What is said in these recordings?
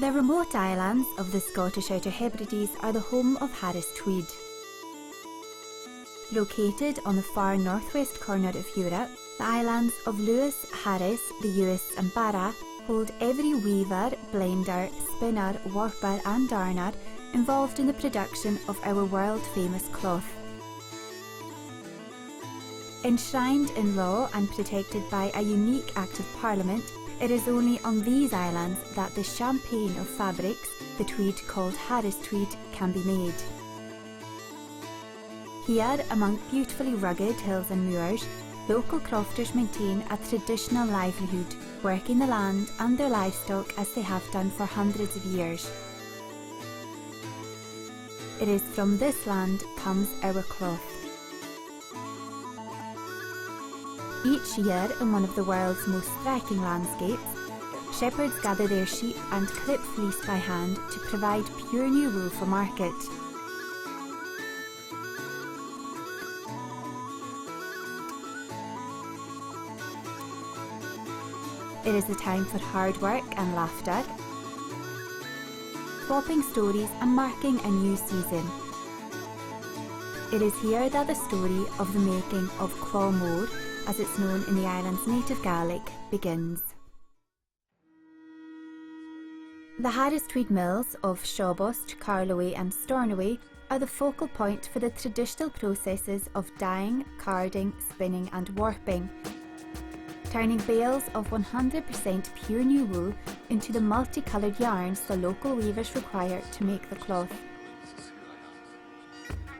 The remote islands of the Scottish Outer Hebrides are the home of Harris Tweed. Located on the far northwest corner of Europe, the islands of Lewis, Harris, the Uist and Barra hold every weaver, blender, spinner, warper and darner involved in the production of our world-famous cloth. Enshrined in law and protected by a unique Act of Parliament, it is only on these islands that the champagne of fabrics, the tweed called Harris Tweed, can be made. Here, among beautifully rugged hills and moors, local crofters maintain a traditional livelihood, working the land and their livestock as they have done for hundreds of years. It is from this land comes our cloth. Each year, in one of the world's most striking landscapes, shepherds gather their sheep and clip fleece by hand to provide pure new wool for market. It is a time for hard work and laughter, swapping stories and marking a new season. It is here that the story of the making of Cloth Mór, as it's known in the island's native Gaelic, begins. The Harris Tweed mills of Shawbost, Carloway and Stornoway are the focal point for the traditional processes of dyeing, carding, spinning and warping, turning bales of 100% pure new wool into the multicoloured yarns the local weavers require to make the cloth.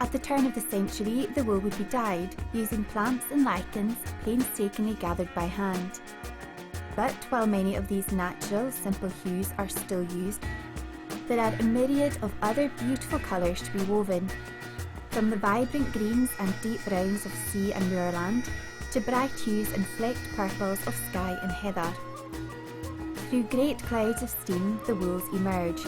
At the turn of the century, the wool would be dyed using plants and lichens painstakingly gathered by hand. But while many of these natural, simple hues are still used, there are a myriad of other beautiful colours to be woven, from the vibrant greens and deep browns of sea and moorland to bright hues and flecked purples of sky and heather. Through great clouds of steam, the wools emerge,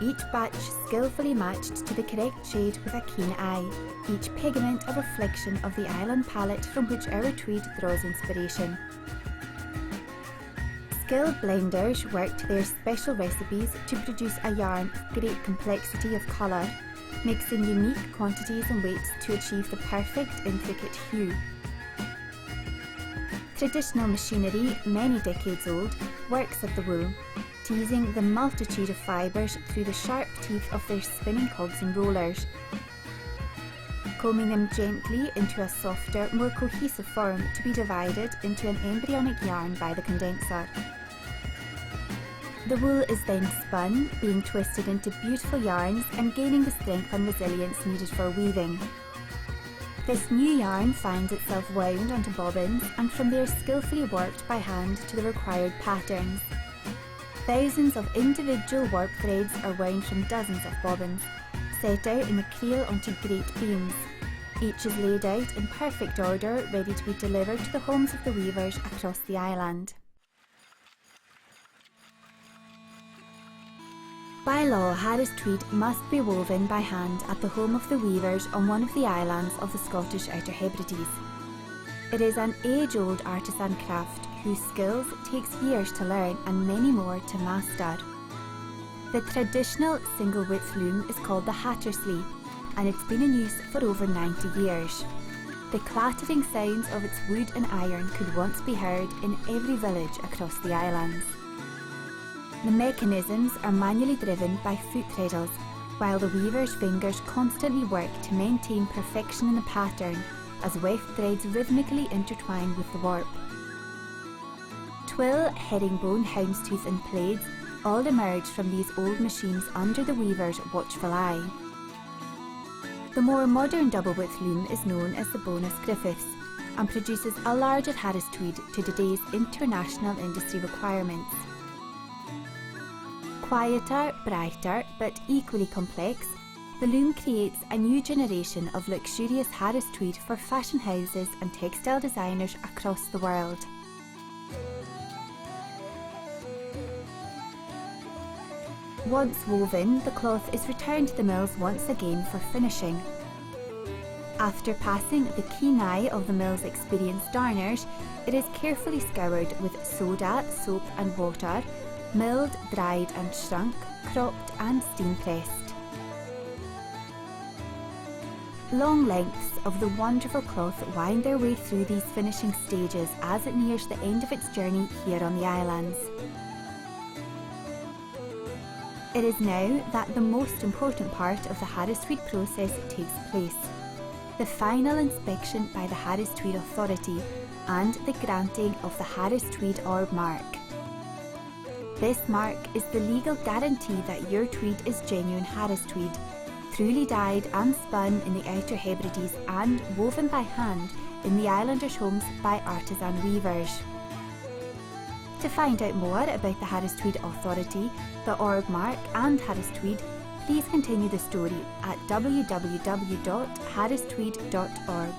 each batch skillfully matched to the correct shade with a keen eye, each pigment a reflection of the island palette from which our tweed draws inspiration. Skilled blenders work to their special recipes to produce a yarn of great complexity of colour, mixing unique quantities and weights to achieve the perfect intricate hue. Traditional machinery, many decades old, works at the wool, teasing the multitude of fibres through the sharp teeth of their spinning cogs and rollers, combing them gently into a softer, more cohesive form to be divided into an embryonic yarn by the condenser. The wool is then spun, being twisted into beautiful yarns and gaining the strength and resilience needed for weaving. This new yarn finds itself wound onto bobbins and from there skillfully warped by hand to the required patterns. Thousands of individual warp threads are wound from dozens of bobbins, set out in the creel onto great beams. Each is laid out in perfect order, ready to be delivered to the homes of the weavers across the island. By law, Harris Tweed must be woven by hand at the home of the weavers on one of the islands of the Scottish Outer Hebrides. It is an age-old artisan craft whose skills takes years to learn and many more to master. The traditional single-width loom is called the Hattersley, and it's been in use for over 90 years. The clattering sounds of its wood and iron could once be heard in every village across the islands. The mechanisms are manually driven by foot treadles, while the weaver's fingers constantly work to maintain perfection in the pattern as weft threads rhythmically intertwine with the warp. Twill, herringbone, houndstooth and plaids all emerge from these old machines under the weaver's watchful eye. The more modern double-width loom is known as the Bonus Griffiths and produces a larger Harris Tweed to today's international industry requirements. Quieter, brighter, but equally complex, the loom creates a new generation of luxurious Harris Tweed for fashion houses and textile designers across the world. Once woven, the cloth is returned to the mills once again for finishing. After passing the keen eye of the mill's experienced darners, it is carefully scoured with soda, soap and water, milled, dried and shrunk, cropped and steam pressed. Long lengths of the wonderful cloth wind their way through these finishing stages as it nears the end of its journey here on the islands. It is now that the most important part of the Harris Tweed process takes place: the final inspection by the Harris Tweed Authority and the granting of the Harris Tweed orb mark. This mark is the legal guarantee that your tweed is genuine Harris Tweed, truly dyed and spun in the Outer Hebrides and woven by hand in the islanders' homes by artisan weavers. To find out more about the Harris Tweed Authority, the orb mark and Harris Tweed, please continue the story at www.harristweed.org.